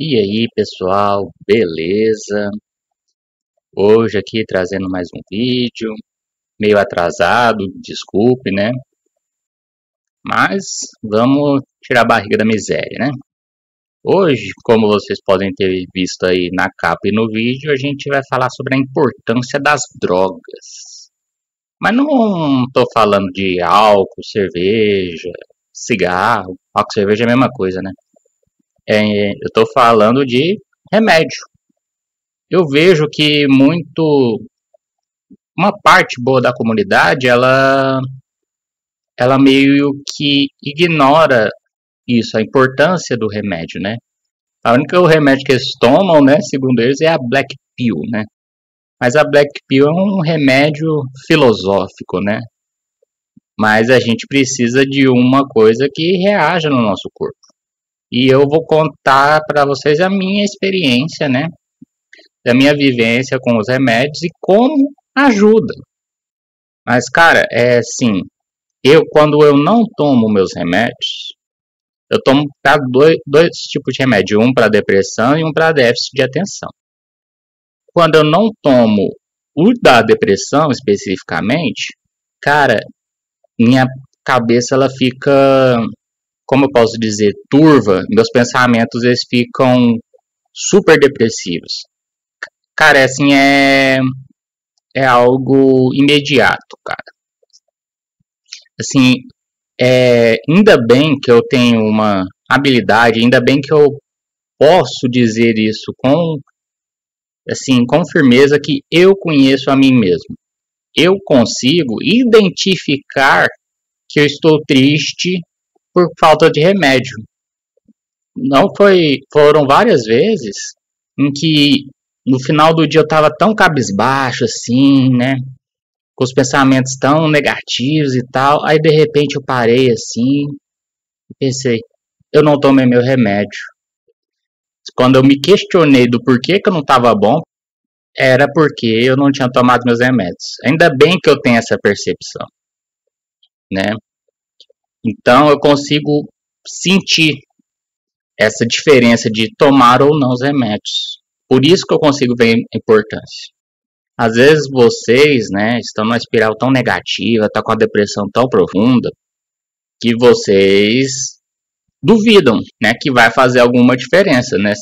E aí, pessoal, beleza? Hoje aqui trazendo mais um vídeo, meio atrasado, desculpe, né? Mas vamos tirar a barriga da miséria, né? Hoje, como vocês podem ter visto aí na capa e no vídeo, a gente vai falar sobre a importância das drogas. Mas não tô falando de álcool, cerveja, cigarro. Álcool e cerveja é a mesma coisa, né? Eu tô falando de remédio. Eu vejo que uma parte boa da comunidade, ela meio que ignora isso, a importância do remédio, né? A única remédio que eles tomam, né, segundo eles, é a Black Pill, né? Mas a Black Pill é um remédio filosófico, né? Mas a gente precisa de uma coisa que reaja no nosso corpo. E eu vou contar para vocês a minha experiência, né? Da minha vivência com os remédios e como ajuda. Mas, cara, é assim, quando eu não tomo meus remédios, eu tomo pra dois tipos de remédio, um para depressão e um para déficit de atenção. Quando eu não tomo o da depressão especificamente, cara, minha cabeça ela fica, como eu posso dizer, turva, meus pensamentos eles ficam super depressivos. Cara, assim, é algo imediato, cara. Assim, ainda bem que eu tenho uma habilidade, ainda bem que eu posso dizer isso com firmeza que eu conheço a mim mesmo. Eu consigo identificar que eu estou triste por falta de remédio. Foram várias vezes em que no final do dia eu estava tão cabisbaixo assim, né? Com os pensamentos tão negativos e tal. Aí de repente eu parei assim e pensei, eu não tomei meu remédio. Quando eu me questionei do porquê que eu não estava bom, era porque eu não tinha tomado meus remédios. Ainda bem que eu tenho essa percepção, né? Então eu consigo sentir essa diferença de tomar ou não os remédios. Por isso que eu consigo ver a importância. Às vezes vocês, né, estão numa espiral tão negativa, estão com a depressão tão profunda, que vocês duvidam, né, que vai fazer alguma diferença, né?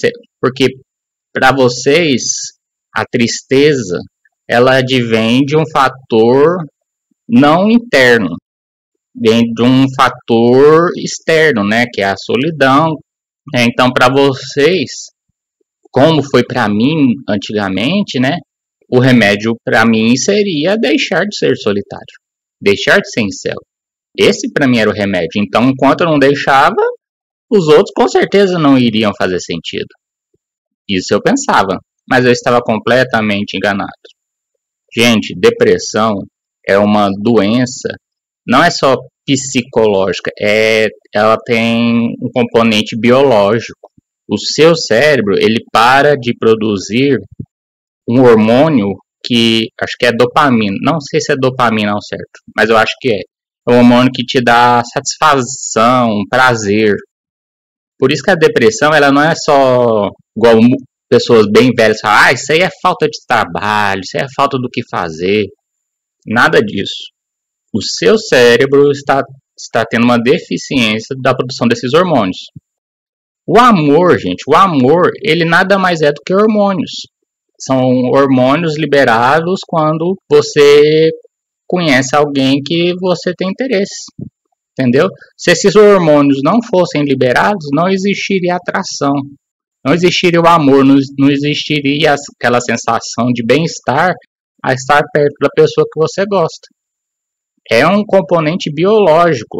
Porque para vocês a tristeza ela advém de um fator não interno, vem de um fator externo, né, que é a solidão. Então, para vocês, como foi para mim antigamente, né, o remédio para mim seria deixar de ser solitário, deixar de ser incel. Esse para mim era o remédio. Então, enquanto eu não deixava, os outros com certeza não iriam fazer sentido. Isso eu pensava, mas eu estava completamente enganado. Gente, depressão é uma doença, não é só psicológica, ela tem um componente biológico. O seu cérebro, ele para de produzir um hormônio que, acho que é dopamina, não sei se é dopamina ao certo, mas eu acho que é. É um hormônio que te dá satisfação, prazer. Por isso que a depressão, ela não é só igual pessoas bem velhas falam, isso aí é falta de trabalho, isso aí é falta do que fazer. Nada disso. O seu cérebro está tendo uma deficiência da produção desses hormônios. O amor, gente, ele nada mais é do que hormônios. São hormônios liberados quando você conhece alguém que você tem interesse. Entendeu? Se esses hormônios não fossem liberados, não existiria atração. Não existiria o amor, não existiria aquela sensação de bem-estar a estar perto da pessoa que você gosta. É um componente biológico.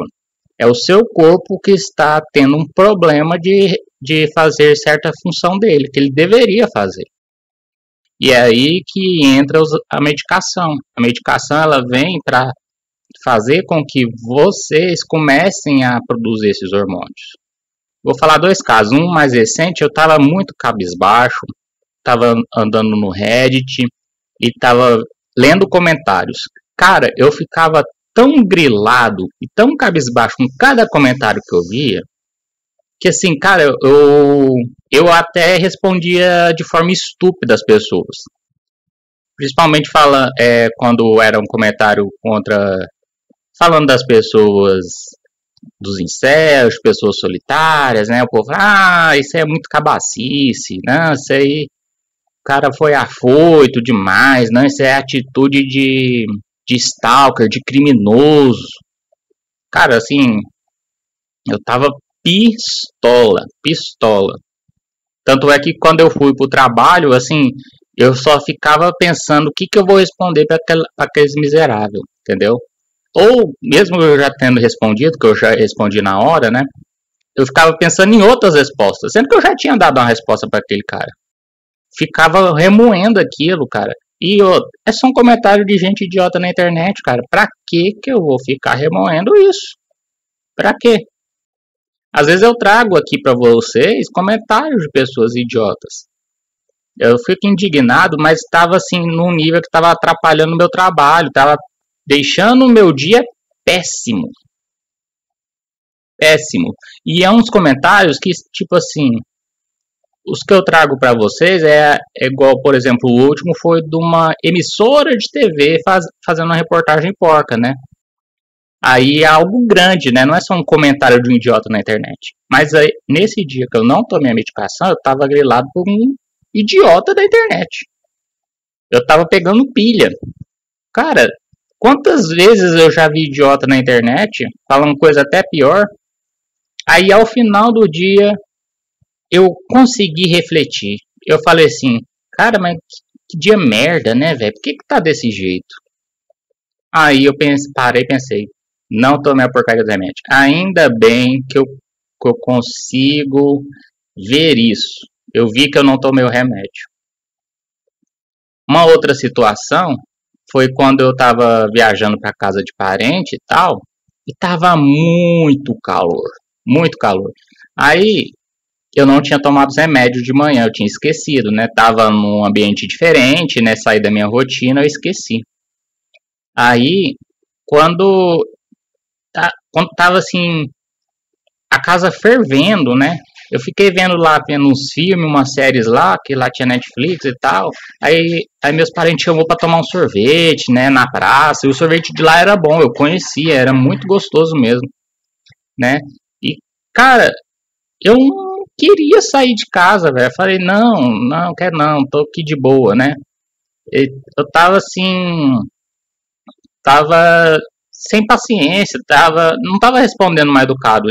É o seu corpo que está tendo um problema de fazer certa função dele, que ele deveria fazer. E é aí que entra a medicação. A medicação ela vem para fazer com que vocês comecem a produzir esses hormônios. Vou falar dois casos. Um mais recente, eu estava muito cabisbaixo, estava andando no Reddit e estava lendo comentários. Cara, eu ficava tão grilado e tão cabisbaixo com cada comentário que eu via, Que assim, cara, eu até respondia de forma estúpida às pessoas. Principalmente quando era um comentário contra. Falando das pessoas, dos incels, pessoas solitárias, né? O povo, isso é muito cabacice, né? Isso aí, o cara foi afoito demais, né? Isso é atitude de stalker, de criminoso. Cara, assim, eu tava pistola, pistola. Tanto é que quando eu fui pro trabalho, assim, eu só ficava pensando o que eu vou responder pra aqueles miseráveis, entendeu? Ou, mesmo eu já tendo respondido, que eu já respondi na hora, né? Eu ficava pensando em outras respostas, sendo que eu já tinha dado uma resposta para aquele cara. Ficava remoendo aquilo, cara. É só um comentário de gente idiota na internet, cara. Pra que eu vou ficar remoendo isso? Pra quê? Às vezes eu trago aqui pra vocês comentários de pessoas idiotas. Eu fico indignado, mas estava assim num nível que estava atrapalhando o meu trabalho, estava deixando o meu dia péssimo. Péssimo. E é uns comentários que, tipo assim, os que eu trago para vocês é igual, por exemplo, o último foi de uma emissora de TV fazendo uma reportagem porca, né? Aí é algo grande, né? Não é só um comentário de um idiota na internet. Mas aí, nesse dia que eu não tomei a medicação, eu tava grilado por um idiota da internet. Eu tava pegando pilha. Cara, quantas vezes eu já vi idiota na internet falando coisa até pior? Aí ao final do dia eu consegui refletir. Eu falei assim, cara, mas que dia merda, né, velho? Por que tá desse jeito? Aí eu parei e pensei, não tomei a porcaria do remédio. Ainda bem que eu consigo ver isso. Eu vi que eu não tomei o remédio. Uma outra situação foi quando eu tava viajando para casa de parente e tal, e tava muito calor, muito calor. Aí eu não tinha tomado os remédios de manhã, eu tinha esquecido, né? Tava num ambiente diferente, né? Saí da minha rotina, eu esqueci. Aí, quando tava assim, a casa fervendo, né? Eu fiquei vendo uns filmes, umas séries lá, que lá tinha Netflix e tal. Aí meus parentes chamou para tomar um sorvete, né, na praça. E o sorvete de lá era bom, eu conhecia, era muito gostoso mesmo, né? E, cara, eu não queria sair de casa, velho. Falei, não quero não, tô aqui de boa, né? Eu tava assim, tava sem paciência, não tava respondendo mais educado.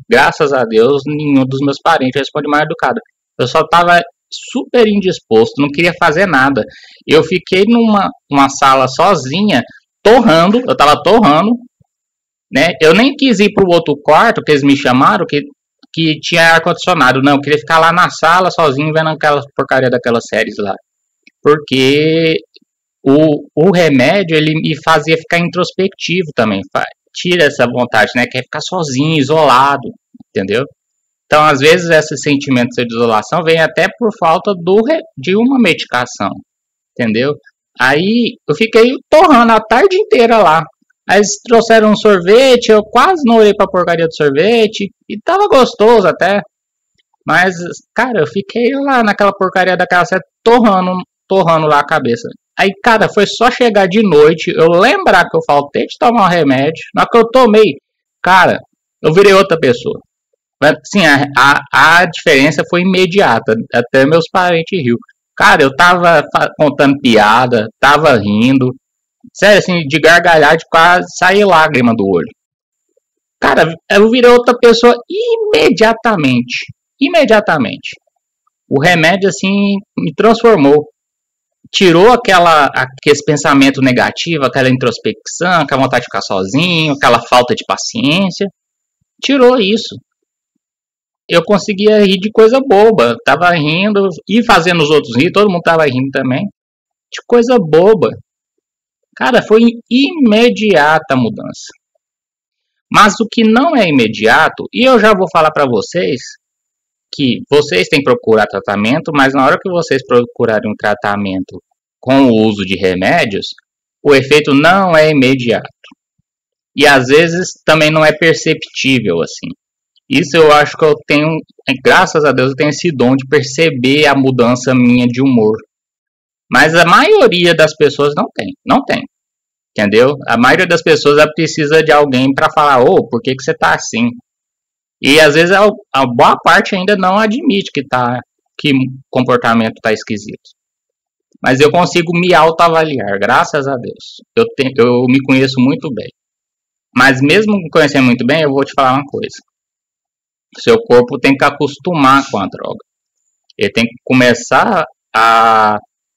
Graças a Deus, nenhum dos meus parentes responde mais educado. Eu só tava super indisposto, não queria fazer nada. Eu fiquei numa sala sozinha, eu tava torrando, né? Eu nem quis ir pro outro quarto que eles me chamaram, que tinha ar-condicionado. Não, eu queria ficar lá na sala sozinho vendo aquela porcaria daquelas séries lá. Porque o remédio, ele me fazia ficar introspectivo também. Tira essa vontade, né? Quer ficar sozinho, isolado, entendeu? Então, às vezes, esse sentimento de isolação vem até por falta de uma medicação, entendeu? Aí, eu fiquei torrando a tarde inteira lá. Aí eles trouxeram um sorvete, eu quase não olhei pra porcaria do sorvete, e tava gostoso até. Mas, cara, eu fiquei lá naquela porcaria daquela série, torrando lá a cabeça. Aí, cara, foi só chegar de noite, eu lembrar que eu faltei de tomar um remédio. Na hora que eu tomei, cara, eu virei outra pessoa. Sim, a diferença foi imediata. Até meus parentes riu. Cara, eu tava contando piada, tava rindo. Sério, assim, de gargalhar, de quase sair lágrima do olho. Cara, eu virei outra pessoa imediatamente. Imediatamente. O remédio, assim, me transformou. Tirou aquele pensamento negativo, aquela introspecção, aquela vontade de ficar sozinho, aquela falta de paciência. Tirou isso. Eu conseguia rir de coisa boba. Tava rindo e fazendo os outros rir, todo mundo tava rindo também. De coisa boba. Cara, foi imediata a mudança. Mas o que não é imediato, e eu já vou falar para vocês, que vocês têm que procurar tratamento, mas na hora que vocês procurarem um tratamento com o uso de remédios, o efeito não é imediato. E às vezes também não é perceptível assim. Isso eu acho que eu tenho, graças a Deus, eu tenho esse dom de perceber a mudança minha de humor. Mas a maioria das pessoas não tem, não tem, entendeu? A maioria das pessoas ela precisa de alguém para falar, ô, por que que você tá assim? E às vezes a boa parte ainda não admite que o comportamento tá esquisito. Mas eu consigo me autoavaliar, graças a Deus. Eu me conheço muito bem. Mas mesmo me conhecendo muito bem, eu vou te falar uma coisa. Seu corpo tem que acostumar com a droga. Ele tem que começar a,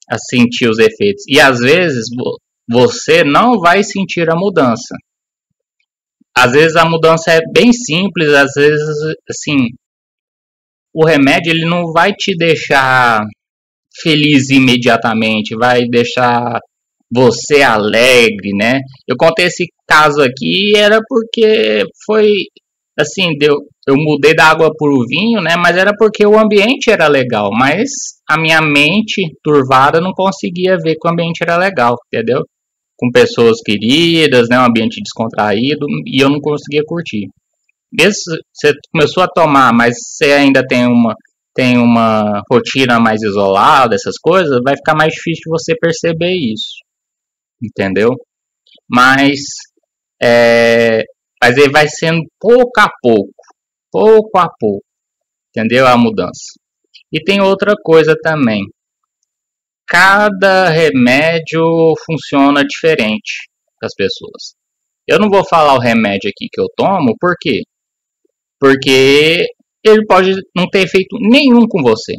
a sentir os efeitos. E às vezes você não vai sentir a mudança. Às vezes a mudança é bem simples, às vezes assim, o remédio ele não vai te deixar feliz imediatamente, vai deixar você alegre, né? Eu contei esse caso aqui era porque foi assim, eu mudei da água para o vinho, né? Mas era porque o ambiente era legal, mas a minha mente turvada não conseguia ver que o ambiente era legal, entendeu? Com pessoas queridas, né? Um ambiente descontraído e eu não conseguia curtir. Mesmo se você começou a tomar, mas você ainda tem uma rotina mais isolada, essas coisas, vai ficar mais difícil de você perceber isso, entendeu? Mas, é, mas ele vai sendo pouco a pouco, entendeu? A mudança. E tem outra coisa também. Cada remédio funciona diferente das pessoas. Eu não vou falar o remédio aqui que eu tomo, por quê? Porque ele pode não ter efeito nenhum com você.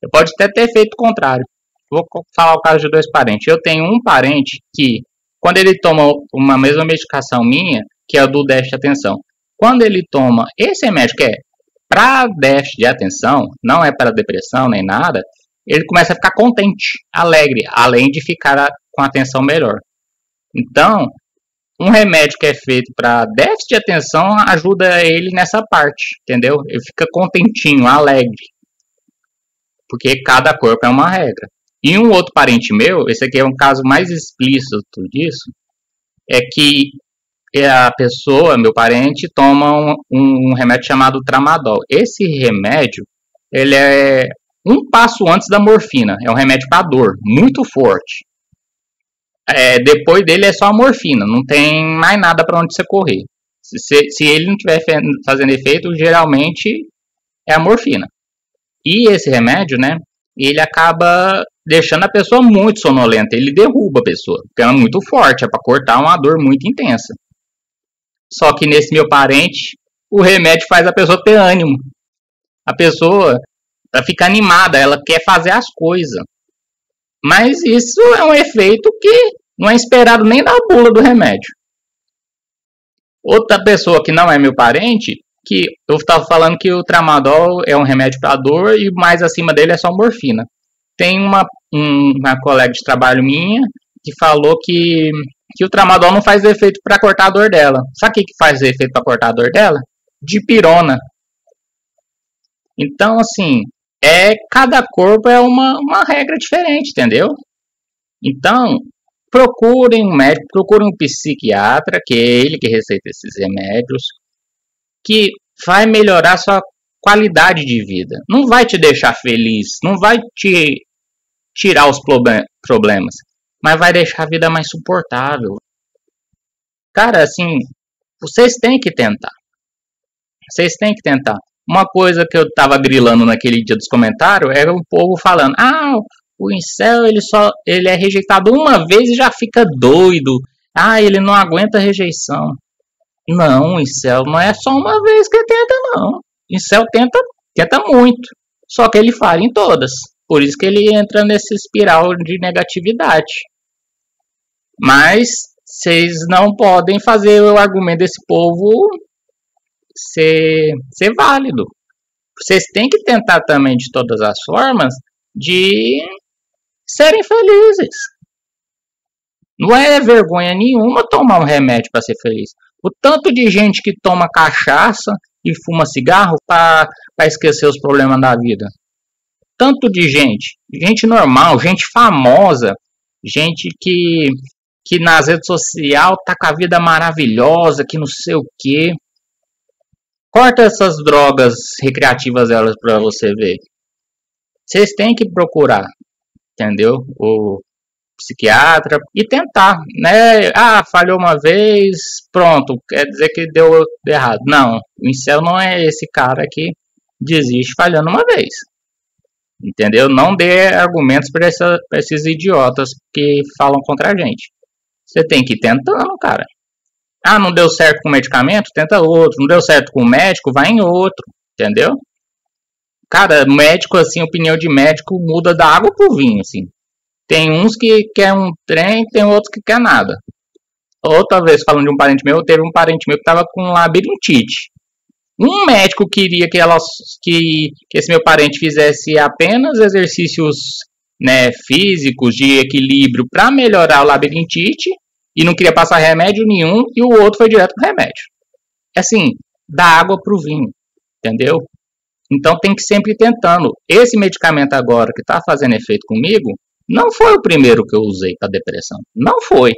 Ele pode até ter feito o contrário. Vou falar o caso de dois parentes. Eu tenho um parente que, quando ele toma uma mesma medicação minha, que é a do déficit de atenção, quando ele toma esse remédio que é para déficit de atenção, não é para depressão nem nada, ele começa a ficar contente, alegre, além de ficar com a atenção melhor. Então, um remédio que é feito para déficit de atenção ajuda ele nessa parte, entendeu? Ele fica contentinho, alegre, porque cada corpo é uma regra. E um outro parente meu, esse aqui é um caso mais explícito disso, é que a pessoa, meu parente, toma um remédio chamado Tramadol. Esse remédio, ele é um passo antes da morfina. É um remédio para dor, muito forte. Depois dele é só a morfina, não tem mais nada para onde você correr. Se ele não estiver fazendo efeito, geralmente é a morfina. E esse remédio, né, ele acaba deixando a pessoa muito sonolenta, ele derruba a pessoa, porque ela é muito forte, é para cortar uma dor muito intensa. Só que nesse meu parente, o remédio faz a pessoa ter ânimo. A pessoa fica animada, ela quer fazer as coisas. Mas isso é um efeito que não é esperado nem da bula do remédio. Outra pessoa que não é meu parente, que eu estava falando que o Tramadol é um remédio para dor e mais acima dele é só morfina. Tem uma colega de trabalho minha que falou que o Tramadol não faz efeito para cortar a dor dela. Sabe o que faz efeito para cortar a dor dela? Dipirona. Então, assim, cada corpo é uma regra diferente, entendeu? Então, procurem um médico, procurem um psiquiatra, que é ele que receita esses remédios, que vai melhorar a sua qualidade de vida. Não vai te deixar feliz, não vai te tirar os problemas, mas vai deixar a vida mais suportável. Cara, assim, vocês têm que tentar. Vocês têm que tentar. Uma coisa que eu tava grilando naquele dia dos comentários era o povo falando: ah, o incel ele é rejeitado uma vez e já fica doido. Ah, ele não aguenta a rejeição. Não, o incel não é só uma vez que tenta, não. O incel tenta muito. Só que ele falha em todas. Por isso que ele entra nesse espiral de negatividade. Mas vocês não podem fazer o argumento desse povo ser válido. Vocês têm que tentar também de todas as formas de serem felizes. Não é vergonha nenhuma tomar um remédio para ser feliz. O tanto de gente que toma cachaça e fuma cigarro para esquecer os problemas da vida. Tanto de gente normal, gente famosa, gente que nas redes sociais tá com a vida maravilhosa, que não sei o quê. Corta essas drogas recreativas elas para você ver. Vocês têm que procurar, entendeu? O psiquiatra e tentar, né? Ah, falhou uma vez, pronto, quer dizer que deu errado. Não, o incel não é esse cara que desiste falhando uma vez. Entendeu? Não dê argumentos para esses idiotas que falam contra a gente. Você tem que ir tentando, cara. Ah, não deu certo com o medicamento? Tenta outro. Não deu certo com o médico? Vai em outro. Entendeu? Cara, médico, assim, opinião de médico muda da água pro vinho, assim. Tem uns que quer um trem, tem outros que quer nada. Outra vez, falando de um parente meu, teve um parente meu que tava com labirintite. Um médico queria que esse meu parente fizesse apenas exercícios, né, físicos de equilíbrio para melhorar o labirintite e não queria passar remédio nenhum, e o outro foi direto pro remédio. Assim, dá água pro vinho, entendeu? Então tem que sempre ir tentando. Esse medicamento agora que está fazendo efeito comigo não foi o primeiro que eu usei para depressão. Não foi.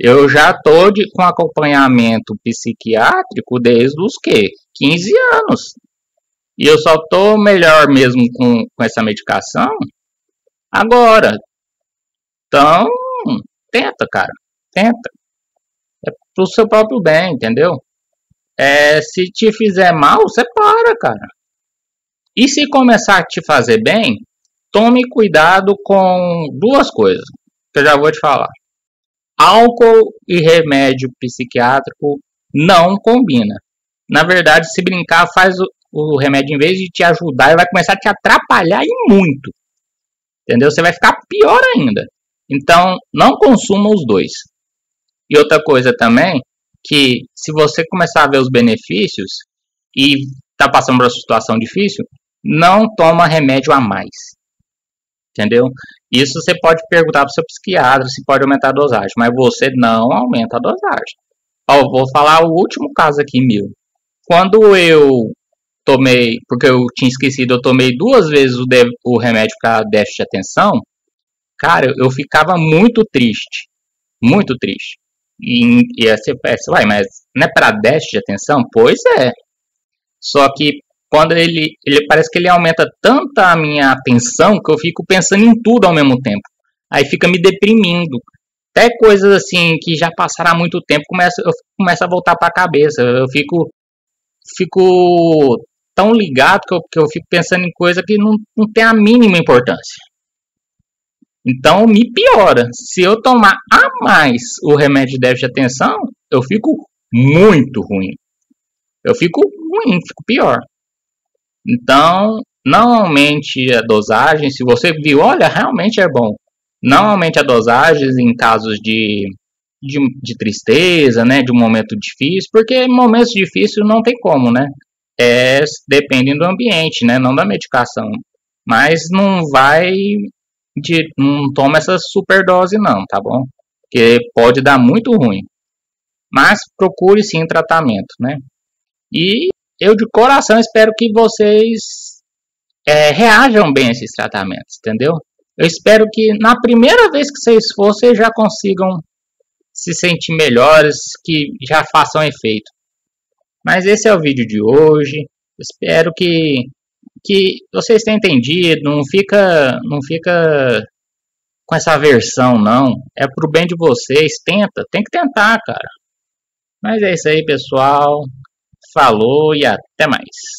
Eu já estou com acompanhamento psiquiátrico desde os quê? 15 anos. E eu só estou melhor mesmo com essa medicação agora. Então, tenta, cara. Tenta. É pro seu próprio bem, entendeu? Se te fizer mal, você para, cara. E se começar a te fazer bem, tome cuidado com duas coisas, que eu já vou te falar. Álcool e remédio psiquiátrico não combina. Na verdade, se brincar, faz o remédio, em vez de te ajudar, ele vai começar a te atrapalhar e muito. Entendeu? Você vai ficar pior ainda. Então, não consuma os dois. E outra coisa também, que se você começar a ver os benefícios e está passando por uma situação difícil, não toma remédio a mais. Entendeu? Isso você pode perguntar para o seu psiquiatra se pode aumentar a dosagem, mas você não aumenta a dosagem. Ó, vou falar o último caso aqui meu. Quando eu tomei, porque eu tinha esquecido, eu tomei 2 vezes o remédio para déficit de atenção, cara, eu ficava muito triste. Muito triste. E aí você pensa, uai, mas não é para déficit de atenção? Pois é. Só que quando ele parece que ele aumenta tanto a minha atenção que eu fico pensando em tudo ao mesmo tempo. Aí fica me deprimindo. Até coisas assim que já passaram há muito tempo eu começo a voltar para a cabeça. Eu fico tão ligado que eu fico pensando em coisa que não tem a mínima importância. Então me piora. Se eu tomar a mais o remédio de déficit de atenção, eu fico muito ruim. Eu fico ruim, fico pior. Então, não aumente a dosagem. Se você viu, olha, realmente é bom. Não aumente a dosagem em casos de tristeza, né? De um momento difícil, porque momentos difíceis não tem como, né? Dependem do ambiente, né? Não da medicação. Mas não não toma essa superdose não, tá bom? Porque pode dar muito ruim. Mas procure sim tratamento, né? E eu de coração espero que vocês reajam bem a esses tratamentos, entendeu? Eu espero que na primeira vez que vocês for, vocês já consigam se sentir melhores, que já façam efeito. Mas esse é o vídeo de hoje. Espero que vocês tenham entendido. Não fica com essa aversão, não. É pro bem de vocês. Tem que tentar, cara. Mas é isso aí, pessoal. Falou e até mais.